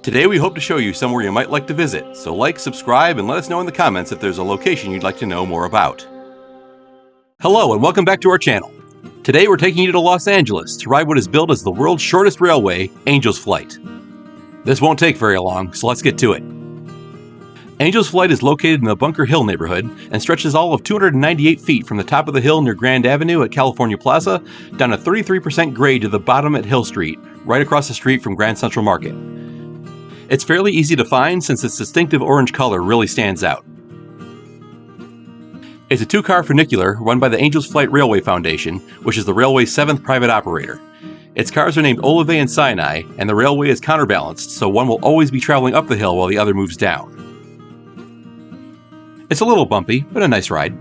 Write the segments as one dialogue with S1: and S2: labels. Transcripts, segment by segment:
S1: Today we hope to show you somewhere you might like to visit, so like, subscribe, and let us know in the comments if there's a location you'd like to know more about. Hello and welcome back to our channel. Today we're taking you to Los Angeles to ride what is billed as the world's shortest railway, Angel's Flight. This won't take very long, so let's get to it. Angel's Flight is located in the Bunker Hill neighborhood and stretches all of 298 feet from the top of the hill near Grand Avenue at California Plaza down a 33% grade to the bottom at Hill Street, right across the street from Grand Central Market. It's fairly easy to find since its distinctive orange color really stands out. It's a two-car funicular run by the Angel's Flight Railway Foundation, which is the railway's 7th private operator. Its cars are named Olivet and Sinai, and the railway is counterbalanced, so one will always be traveling up the hill while the other moves down. It's a little bumpy, but a nice ride.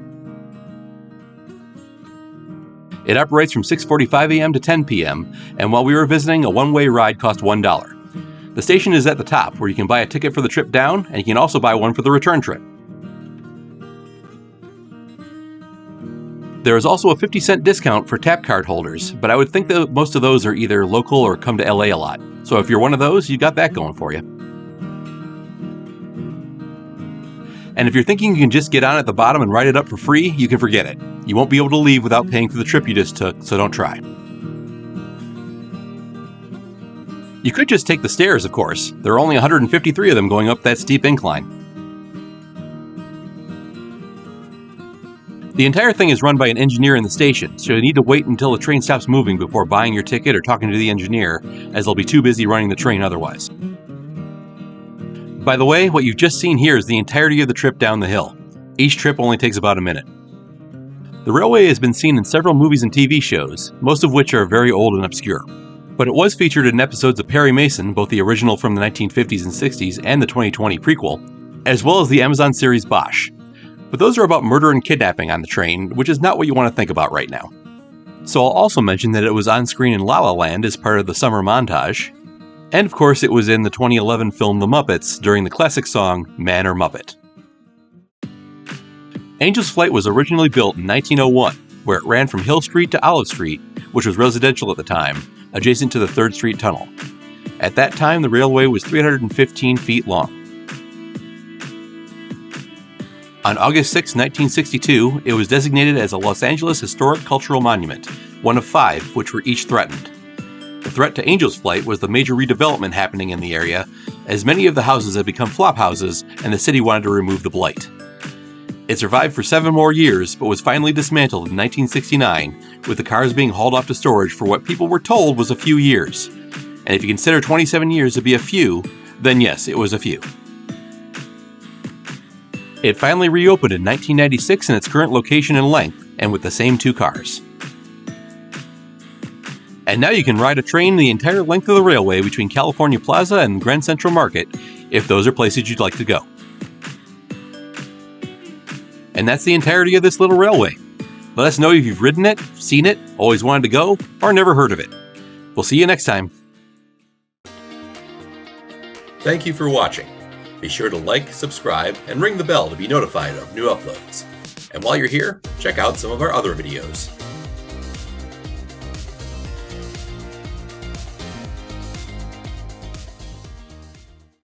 S1: It operates from 6:45 a.m. to 10 p.m., and while we were visiting, a one-way ride cost $1. The station is at the top, where you can buy a ticket for the trip down, and you can also buy one for the return trip. There is also a 50-cent discount for tap card holders, but I would think that most of those are either local or come to LA a lot. So if you're one of those, you got that going for you. And if you're thinking you can just get on at the bottom and ride it up for free, you can forget it. You won't be able to leave without paying for the trip you just took, so don't try. You could just take the stairs, of course. There are only 153 of them going up that steep incline. The entire thing is run by an engineer in the station, so you need to wait until the train stops moving before buying your ticket or talking to the engineer, as they'll be too busy running the train otherwise. By the way, what you've just seen here is the entirety of the trip down the hill. Each trip only takes about a minute. The railway has been seen in several movies and TV shows, most of which are very old and obscure. But it was featured in episodes of Perry Mason, both the original from the 1950s and 60s and the 2020 prequel, as well as the Amazon series Bosch. But those are about murder and kidnapping on the train, which is not what you want to think about right now. So I'll also mention that it was on screen in La La Land as part of the summer montage, and of course it was in the 2011 film The Muppets during the classic song Man or Muppet. Angel's Flight was originally built in 1901, where it ran from Hill Street to Olive Street, which was residential at the time, adjacent to the 3rd Street Tunnel. At that time, the railway was 315 feet long. On August 6, 1962, it was designated as a Los Angeles Historic Cultural Monument, one of 5 which were each threatened. The threat to Angel's Flight was the major redevelopment happening in the area, as many of the houses had become flop houses and the city wanted to remove the blight. It survived for 7 more years, but was finally dismantled in 1969, with the cars being hauled off to storage for what people were told was a few years. And if you consider 27 years to be a few, then yes, it was a few. It finally reopened in 1996 in its current location and length, and with the same 2 cars. And now you can ride a train the entire length of the railway between California Plaza and Grand Central Market, if those are places you'd like to go. And that's the entirety of this little railway. Let us know if you've ridden it, seen it, always wanted to go, or never heard of it. We'll see you next time.
S2: Thank you for watching. Be sure to like, subscribe, and ring the bell to be notified of new uploads. And while you're here, check out some of our other videos.